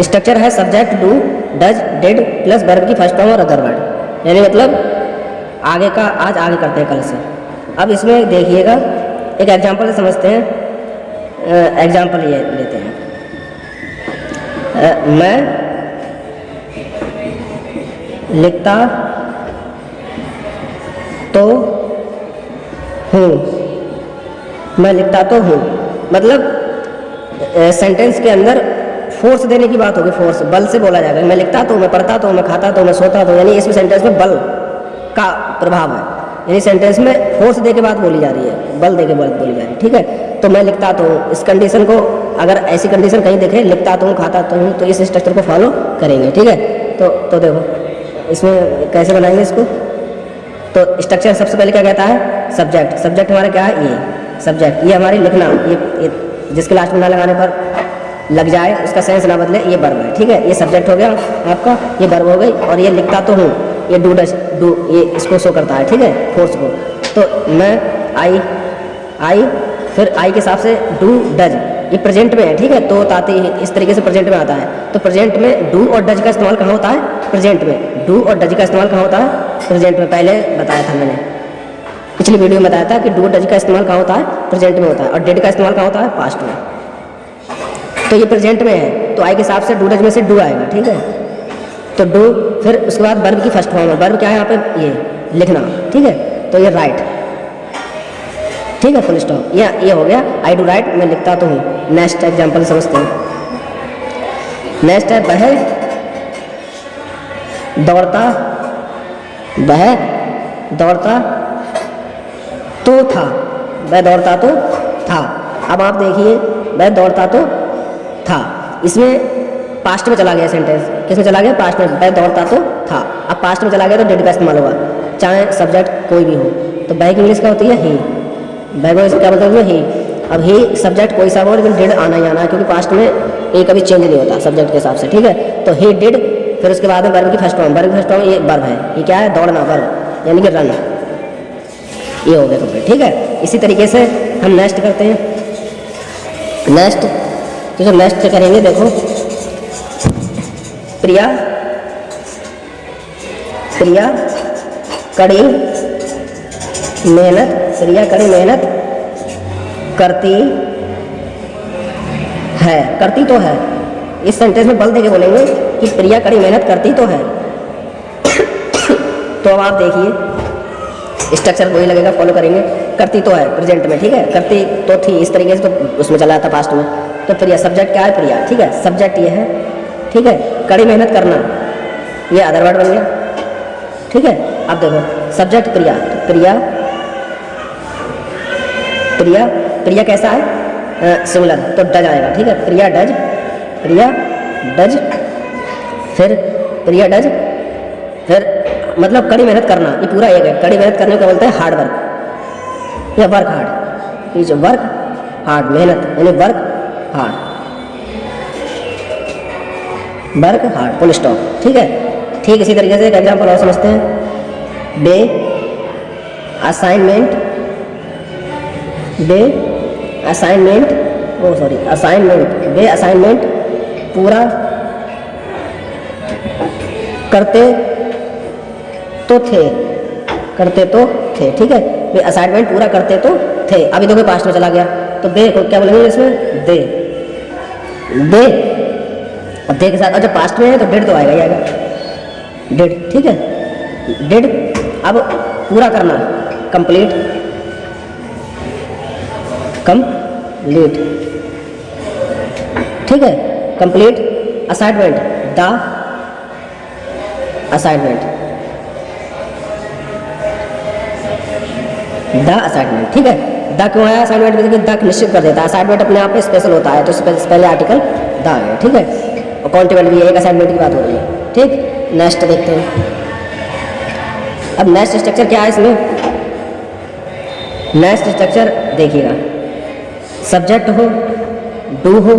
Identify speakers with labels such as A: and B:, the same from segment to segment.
A: Structure है subject, do, does, did plus verb की first form और अदर वर्ड, यानी मतलब आगे का आज आगे करते हैं कल से। अब इसमें देखिएगा एक एग्जांपल से समझते हैं। एग्जांपल ये लेते हैं, मैं लिखता तो हूँ, मैं लिखता तो हूँ, मतलब सेंटेंस के अंदर फोर्स देने की बात होगी, फोर्स बल से बोला जाएगा। मैं लिखता तो, मैं पढ़ता तो, मैं खाता तो, मैं सोता तो, यानी इसमें सेंटेंस में बल का प्रभाव है, यानी सेंटेंस में फोर्स दे के बात बोली जा रही है, बल दे के बात बोली जा रही है, ठीक है। तो मैं लिखता तो हूँ, इस कंडीशन को अगर ऐसी कंडीशन कहीं देखें, लिखता तो हूँ, खाता तो हूँ, तो इस स्ट्रक्चर को फॉलो करेंगे, ठीक है। तो देखो इसमें कैसे बनाएंगे इसको। तो स्ट्रक्चर सबसे पहले क्या कहता है, सब्जेक्ट। सब्जेक्ट हमारा क्या है, ये सब्जेक्ट, ये हमारी लिखना, ये जिसके लास्ट में ना लगाने पर लग जाए, उसका सेंस ना बदले, ये वर्ब है, ठीक है। ये सब्जेक्ट हो गया आपका, ये वर्ब हो गई, और ये लिखता तो हूँ, ये डू डज, डू ये इसको शो करता है, ठीक है, फोर्स को। तो मैं आई फिर आई के हिसाब से डू डज, ये प्रेजेंट में है, ठीक है। तो ताते इस तरीके से प्रेजेंट में आता है। तो प्रेजेंट में डू और डज का इस्तेमाल कहाँ होता है, प्रेजेंट में। डू और डज का इस्तेमाल कहाँ होता है, प्रेजेंट में। पहले बताया था मैंने, पिछली वीडियो में बताया था कि डू डज का इस्तेमाल कहाँ होता है, प्रेजेंट में होता है, और डिड का इस्तेमाल कहाँ होता है, पास्ट में। तो ये प्रेजेंट में है, तो आई के हिसाब से डू डज में से डू आएगा, ठीक है। तो डू, फिर उसके बाद वर्ब की फर्स्ट फॉर्म है। वर्ब क्या है यहाँ पे, ये लिखना, ठीक है। तो ये राइट, ठीक है, फुल स्टॉप, ये हो गया आई डू राइट, मैं लिखता तो हूँ। नेक्स्ट एग्जाम्पल समझते हैं। नेक्स्ट है वह दौड़ता, वह दौड़ता तो था, वह दौड़ता तो था। अब आप देखिए, वह दौड़ता तो था, इसमें पास्ट में चला गया सेंटेंस, किसमें चला गया, पास्ट में। वह दौड़ता तो था, अब पास्ट में चला गया तो डिड का इस्तेमाल होगा, चाहे सब्जेक्ट कोई भी हो। तो वह की इंग्लिश क्या होती है, ही। वह को क्या बोलते हैं, ही। अब ही सब्जेक्ट कोई सा हो, लेकिन डिड आना ही आना है, क्योंकि पास्ट में ये कभी चेंज नहीं होता सब्जेक्ट के हिसाब से, ठीक है। तो ही डिड, फिर उसके बाद में वर्ब की फर्स्ट फॉर्म। वर्ब की फर्स्ट फॉर्म ये वर्ब है, ये क्या है, दौड़ना, वर्ब यानी कि रन, ये हो गया कंप्लीट, ठीक है। इसी तरीके से हम नेक्स्ट करते हैं। नेक्स्ट, तो जब नेक्स्ट करेंगे, देखो प्रिया कड़ी मेहनत, प्रिया कड़ी मेहनत करती है, करती तो है। इस सेंटेंस में बल देके बोलेंगे कि प्रिया कड़ी मेहनत करती तो है। तो अब आप देखिए स्ट्रक्चर वही लगेगा, फॉलो करेंगे। करती तो है प्रेजेंट में, ठीक है, करती तो थी, इस तरीके से तो उसमें चला था पास्ट में। तो प्रिया सब्जेक्ट क्या है, प्रिया, ठीक है, सब्जेक्ट ये है, ठीक है। कड़ी मेहनत करना, ये अदर वर्ड बन गया, ठीक है। अब देखो सब्जेक्ट प्रिया, तो प्रिया कैसा है, सिमिलर, तो डज आएगा, ठीक है। प्रिया डज, फिर प्रिया डज, फिर मतलब कड़ी मेहनत करना, ये पूरा एक है। कड़ी मेहनत करने को बोलते हैं हार्ड वर्क या वर्क हार्ड। ये जो वर्क हार्ड, मेहनत यानी work hard, work hard, full stop, ठीक है। ठीक इसी तरीके से एक एग्जाम्पल और समझते हैं। बे असाइनमेंट, बे असाइनमेंट पूरा करते तो थे, ठीक है। वे असाइनमेंट पूरा करते तो थे, अभी देखो पास्ट में चला गया, तो दे को क्या बोलेंगे इसमें, दे। अब दे के साथ जब पास्ट में है तो डिड तो आएगा ही आएगा, डिड, ठीक है, डिड। अब पूरा करना, कंप्लीट, ठीक है, कंप्लीट असाइनमेंट, द असाइनमेंट, ठीक है। द क्यों आया असाइनमेंट में, द निश्चित कर देता है, असाइनमेंट अपने आप में स्पेशल होता है, तो पहले आर्टिकल द है, ठीक है। और काउंटेबल भी एक असाइनमेंट की बात हो रही है, ठीक। नेक्स्ट देखते हैं। अब नेक्स्ट स्ट्रक्चर क्या है इसमें, नेक्स्ट स्ट्रक्चर देखिएगा, सब्जेक्ट हो, डू हो,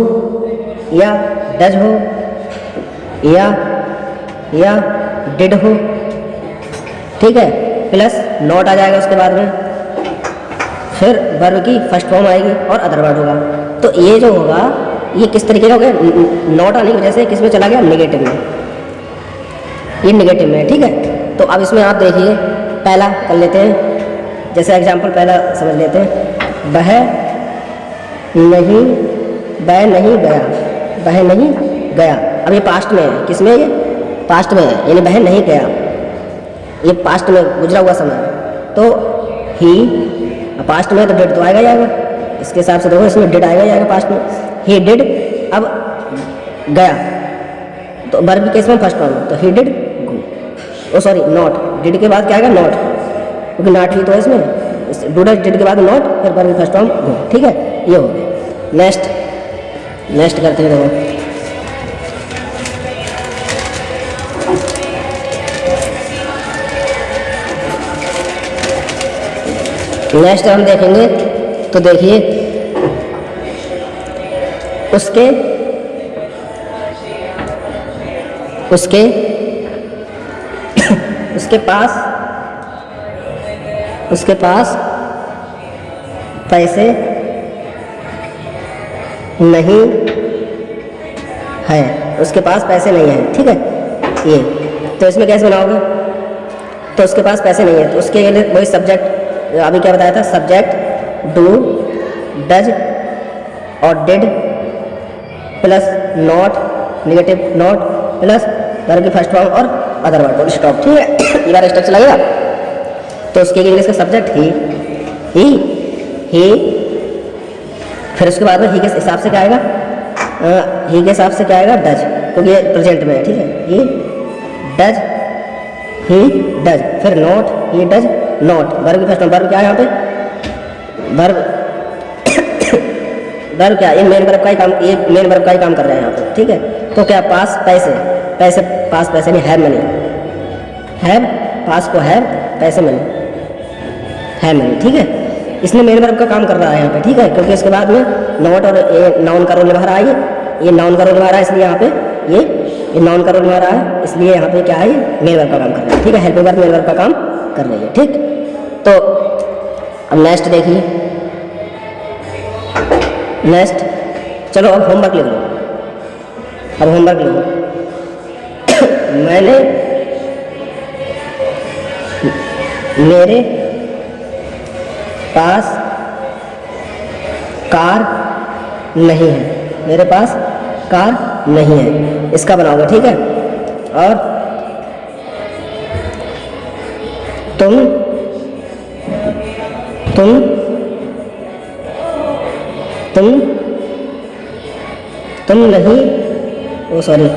A: या डज हो, या डिड हो, ठीक है, प्लस नॉट आ जाएगा उसके बाद में, फिर वर्ब की फर्स्ट फॉर्म आएगी और अदर वर्ड होगा। तो ये जो होगा ये किस तरीके का हो गया, नॉट आने की वजह से किस में चला गया, नेगेटिव में, ये नेगेटिव में है, ठीक है। तो अब इसमें आप देखिए, पहला कर लेते हैं, जैसे एग्जांपल पहला समझ लेते हैं, वह नहीं गया, वह नहीं गया। अब ये पास्ट में है, किस में, ये पास्ट में है, यानी वह नहीं गया, ये पास्ट में गुजरा हुआ समय। तो ही पास्ट में तो डिड तो आएगा ही आएगा, इसके हिसाब से देखो इसमें डिड आएगा ही आएगा पास्ट में, ही डिड। अब गया तो वर्ब केस में फर्स्ट फॉर्म, तो he did go, oh sorry not, did के बाद क्या आएगा, नॉट, क्योंकि नॉट ही तो है इसमें, डू डज डिड के बाद नॉट, फिर वर्ब फर्स्ट फॉर्म गो, ठीक है, ये हो गया। नेक्स्ट करते हैं, देखो नेक्स्ट हम देखेंगे, तो देखिए उसके पास पैसे नहीं है, उसके पास पैसे नहीं है, ठीक है। ये तो इसमें कैसे बनाओगे, तो उसके पास पैसे नहीं है, तो उसके लिए वही सब्जेक्ट अभी क्या बताया था, सब्जेक्ट डू डज और did plus not, negative not plus verb की फर्स्ट फॉर्म और अदर वर्ड फुल स्टॉप, ठीक है। ये बार स्ट्रक्चर लगेगा। तो उसके इंग्लिश का सब्जेक्ट ही, फिर उसके बाद में ही के हिसाब से क्या आएगा, ही के हिसाब से क्या आएगा, डज, क्योंकि ये प्रेजेंट में है, ठीक है। ही डज, फिर not, he does not, verb की फर्स्ट फॉर्म, वर्ब क्या है यहाँ पे, वर्ब क्या, ये मेन वर्ब का ही काम, ये मेन वर्ब का ही काम कर रहा है यहाँ पे, ठीक है। तो क्या, पास पैसे पास पैसे नहीं, हैव मनी, हैव पास को हैव, पैसे मनी, है मनी, ठीक है। इसने मेन वर्ब का काम कर रहा है यहाँ पे, ठीक है, क्योंकि इसके बाद में नॉट और ये नाउन का रोल निभा रहा है, ये नाउन का रोल निभा रहा है, इसलिए यहाँ पे ये नाउन का रोल निभा रहा है, इसलिए यहाँ पे क्या है, मेन वर्ब का काम कर रहा है, ठीक है। हेल्पिंग वर्ब मेन वर्ब का काम कर रही है, ठीक। तो अब नेक्स्ट देखिए, नेक्स्ट चलो अब होमवर्क लिख लो, अब होमवर्क लिखो। मेरे पास कार नहीं है, मेरे पास कार नहीं है, इसका बनाओगे, ठीक है। और तुम नहीं, ओ सॉरी,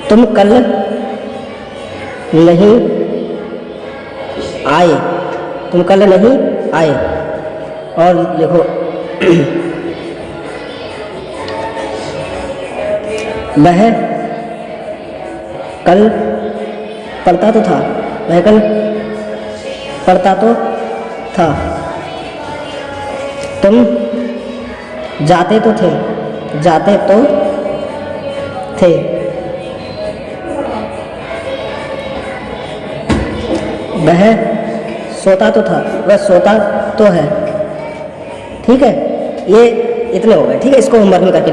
A: तुम कल नहीं आए, तुम कल नहीं आए। और देखो वह कल पढ़ता तो था, वह कल पढ़ता तो था। तुम जाते तो थे, जाते तो थे। वह सोता तो था, वह सोता तो है, ठीक है। ये इतने हो गए, ठीक है। इसको होमवर्क में करके